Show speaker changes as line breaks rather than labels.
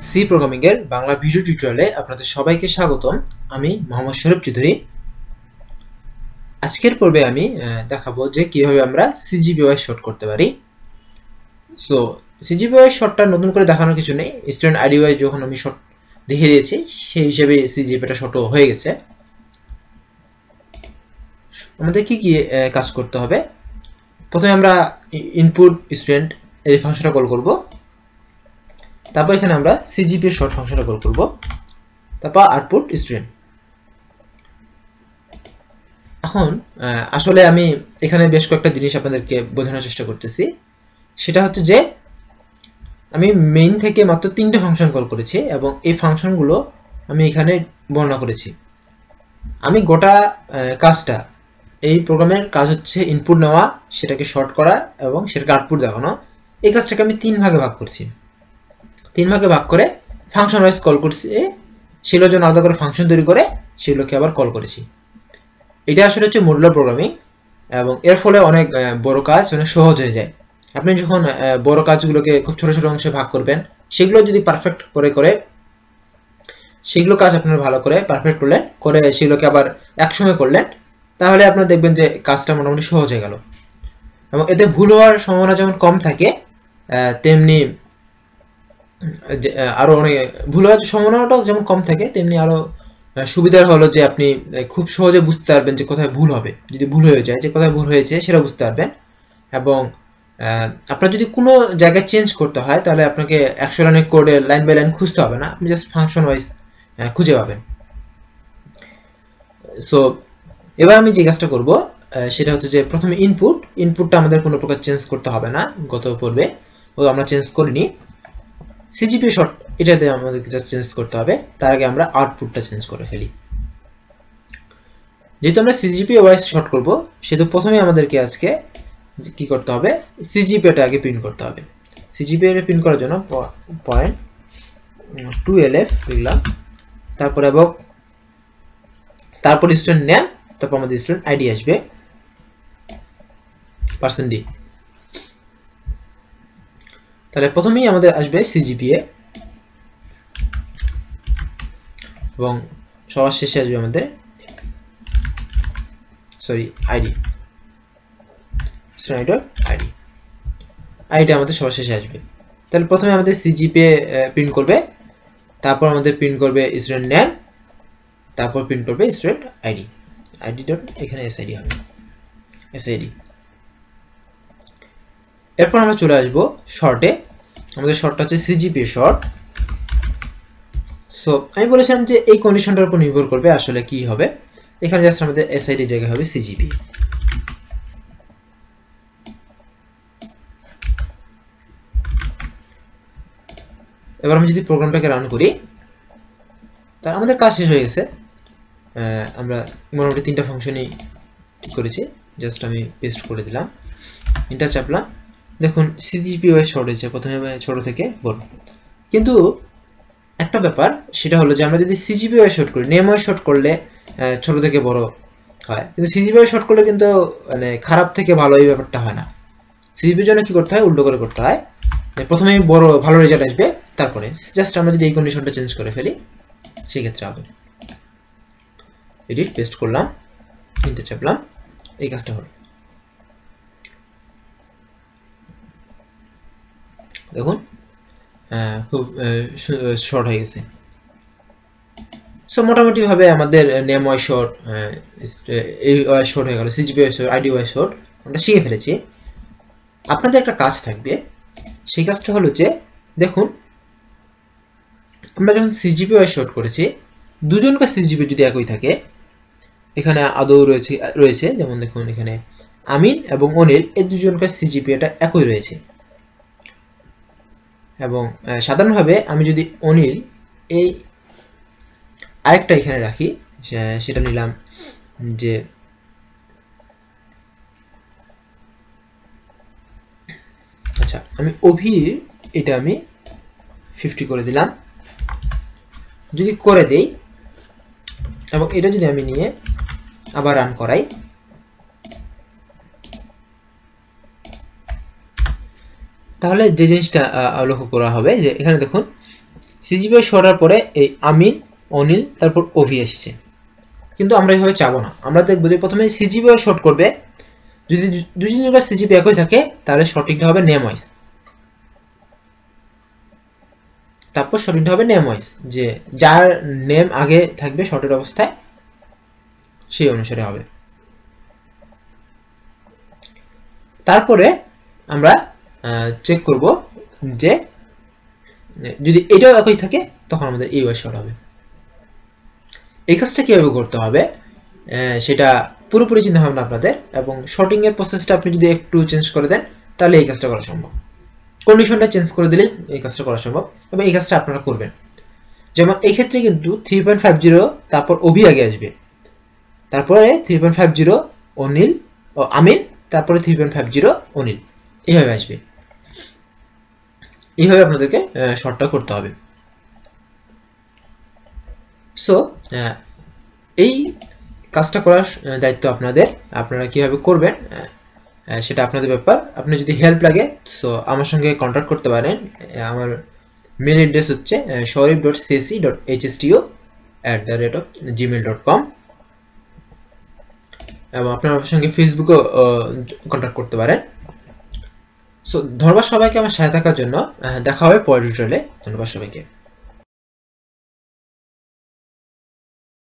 C programming এর Bangla video টিউটোরিয়ালে আপনাদের সবাইকে স্বাগতম। আমি মোহাম্মদ শরীফ চৌধুরী। আজকের পর্বে আমি দেখাবো যে কিভাবে আমরা সিজিপিওয়াই শর্ট করতে পারি। সো সিজিপিওয়াই শর্টটা নতুন করে দেখানোর কিছু নেই, স্টুডেন্ট আইডি ওয়াইজ যখন আমি শর্ট দেখিয়ে দিয়েছি সেই হিসেবে সিজিপিটা শর্টও হয়ে গেছে। আমাদের কি কি কাজ করতে হবে? প্রথমে আমরা ইনপুট স্টুডেন্ট এই ফাংশনটা কল করব, তারপর এখানে আমরা সিজিপিও শর্ট ফাংশনটা কল করব, তারপর আউটপুট স্টুডেন্ট। এখন আসলে আমি এখানে বেশ কয়েকটা জিনিস আপনাদেরকে বোঝানোর চেষ্টা করতেছি। সেটা হচ্ছে যে আমি মেইন থেকে মাত্র 3টে ফাংশন কল করেছি এবং এই ফাংশনগুলো আমি এখানে বর্ণনা করেছি। আমি গোটা কাজটা, এই প্রোগ্রামের কাজ হচ্ছে ইনপুট নেওয়া, সেটাকে শর্ট করা এবং সেটাকে আউটপুট দেখানো। এই কাজটাকে আমি 3 ভাগে ভাগ করছি। 3 ভাগে ভাগ করে ফাংশন ওয়াইজ কল করছি, সেগুলোর জন্য আলাদা করে ফাংশন তৈরি করে সেগুলোকে আবার কল করেছি। এটা আসলে হচ্ছে মডুলার প্রোগ্রামিং এবং এর ফলে অনেক বড় কাজ অনেক সহজ হয়ে যায়। আপনি যখন বড় কাজগুলোকে খুব ছোট ছোট অংশে ভাগ করবেন, সেগুলো যদি পারফেক্ট করে সেগুলো কাজ আপনারা ভালো করে পারফেক্ট করলেন, করে সেগুলোকে আবার একসঙ্গে করলেন, তাহলে আপনারা দেখবেন যে কাজটা মোটামুটি সহজ হয়ে গেল। এবং এতে ভুল হওয়ার সম্ভাবনা যেমন কম থাকে, তেমনি আরো অনেক ভুল হওয়ার সম্ভাবনাটাও যেমন কম থাকে, তেমনি আরো সুবিধার হলো যে আপনি খুব সহজে বুঝতে পারবেন যে কোথায় ভুল হবে। যদি ভুল হয়ে যায়, যে কোথায় ভুল হয়েছে সেটা বুঝতে পারবেন। এবং আপনার যদি কোনো জায়গায় চেঞ্জ করতে হয়, তাহলে আপনাকে 100 লাইনের কোডে লাইন বাই লাইন খুঁজতে হবে না, আপনি জাস্ট ফাংশন ওয়াইজ খুঁজে পাবেন। সো এবার আমি যে কাজটা করব সেটা হচ্ছে যে প্রথমে ইনপুটটা আমাদের কোনো প্রকার চেঞ্জ করতে হবে না, গত পর্বে আমরা চেঞ্জ করিনি। সিজিপি শর্ট এটাতে আমাদেরকে জাস্ট চেঞ্জ করতে হবে, তার আগে আমরা আউটপুটটা চেঞ্জ করে ফেলি। যেহেতু আমরা সিজিপি ওয়াইজ শর্ট করব, সেহেতু প্রথমে আমাদেরকে আজকে কি করতে হবে, সিজিপিটা আগে প্রিন্ট করতে হবে। সিজিপি প্রিন্ট করার জন্য পয়েন্ট 2lf লিখলাম, তারপর স্টুডেন্ট নেম, তারপর আমাদের স্টুডেন্ট আইডি আসবে %d। তাহলে প্রথমেই আমাদের আসবে সিজিপিএ এবং সবার শেষে আসবে আমাদের আইডি, আইডিটা আমাদের সবার শেষে আসবে। তাহলে প্রথমে আমাদের সিজিপিএ প্রিন্ট করবে, তারপর আমাদের প্রিন্ট করবে স্টুডেন্ট নেম, তারপর প্রিন্ট করবে স্টুডেন্ট আইডি। আইডি ডট এখানে এসআইডি হবে, এসআইডি। এরপর আমরা চলে আসবো শর্টে। আমাদের শর্টটা হচ্ছে সিজিপিএ শর্ট। সো আমি বলেছিলাম যে এই কন্ডিশনটার উপর নির্ভর করবে আসলে কি হবে। এখানে জাস্ট আমাদের এসআইডি জায়গায় হবে সিজিপি। এবার আমি যদি প্রোগ্রামটাকে রান করি, তাহলে আমাদের কাজ শেষ হয়ে গেছে। আমরা মোটামুটি 3টা ফাংশনই ঠিক করেছি, জাস্ট আমি পেস্ট করে দিলাম, এন্টার চাপলাম। দেখুন সিজিপি ওয়াইজ শর্ট হয়েছে, প্রথমে ছোট থেকে বড়। কিন্তু একটা ব্যাপার, সেটা হলো যে আমরা যদি সিজিপি ওয়াইজ শর্ট করি, নেম ওয়াইজ শর্ট করলে ছোট থেকে বড় হয়, কিন্তু সিজিপি ওয়াইজ শর্ট করলে কিন্তু মানে খারাপ থেকে ভালো এই ব্যাপারটা হয় না। সিজিপির জন্য কি করতে হয়, উল্টো করে করতে হয়। প্রথমে বড় ভালো রেজাল্ট আসবে, তারপরে জাস্ট আমরা যদি এই কন্ডিশনটা চেঞ্জ করে ফেলি সেই ক্ষেত্রে হবে। এডিট পেস্ট করলাম, এন্টার চাপলাম, এই কাজটা হলো। দেখুন খুব শর্ট হয়ে গেছে। সো মোটামুটি ভাবে আমাদের নেম ওয়াইজ শর্ট, এই ওয়াইজ শর্ট হয়ে গেল, CGPA wise short, ID wise short আমরা শিখে ফেলেছি। আপনাদের একটা কাজ থাকবে, সেই কাজটা হলো যে দেখুন আমরা যখন সিজিপি ওয়াইজ শর্ট করেছি, দুজনকার সিজিপি যদি একই থাকে, এখানে আদৌ রয়েছে যেমন দেখুন এখানে আমিন এবং অনিল, এই দুজনকার সিজিপি এটা একই রয়েছে। এবং সাধারণভাবে আমি যদি অনিল এই আরেকটা এখানে রাখি, সেটা নিলাম যে আচ্ছা আমি অভির এটা আমি 50 করে দিলাম। যদি করে দেই এবং এটা যদি আমি নিয়ে আবার রান করাই, তাহলে যে জিনিসটা লক্ষ্য করা হবে যে এখানে দেখুন সিজিপিআই শর্টার পরে এই আমিন, অনিল, তারপর অভি এসেছে, কিন্তু আমরা এইভাবে চাবো না। আমরা দেখবো যে প্রথমে সিজিপিআই শর্ট করবে, যদি দুই তিনজনের সিজিপি একই থাকে তাহলে সঠিকটা হবে নেম ওয়াইজ, তারপর সঠিকটা হবে নেম ওয়াইজ, যে যার নেম আগে থাকবে শর্টের অবস্থায় সেই অনুসারে হবে। তারপরে আমরা চেক করব যে যদি এটাও একই থাকে তখন আমাদের এই ওয়াইজ শর্ট হবে। এই কাজটা কিভাবে করতে হবে সেটা পুরোপুরি চিন্তা ভাবনা আপনাদের, এবং শর্টিং এর প্রসেসটা আপনি যদি একটু চেঞ্জ করে দেন তাহলে এই কাজটা করা সম্ভব। কন্ডিশনটা চেঞ্জ করে দিলে এই কাজটা করা সম্ভব, এবং এই কাজটা আপনারা করবেন। যেমন এই ক্ষেত্রে কিন্তু 3.50 তারপর অভি আগে আসবে, তারপরে 3.50 অনিল ও আমিন, তারপরে 3.50 অনিল, এইভাবে আসবে। এইভাবে আপনাদেরকে শর্টটা করতে হবে। সো এই কাজটা করার দায়িত্ব আপনাদের, আপনারা কিভাবে করবেন সেটা আপনাদের ব্যাপার। আপনি যদি হেল্প লাগে সো আমার সঙ্গে কন্ট্যাক্ট করতে পারেন। আমার মেল অ্যাড্রেস হচ্ছে shorib.cc.hsto@gmail.com, এবং আপনারা আমার সঙ্গে ফেসবুকেও কন্ট্যাক্ট করতে পারেন। সো ধন্যবাদ সবাইকে আমার সাথে থাকার জন্য। দেখা হবে পরের টিউটোরিয়ালে। ধন্যবাদ সবাইকে।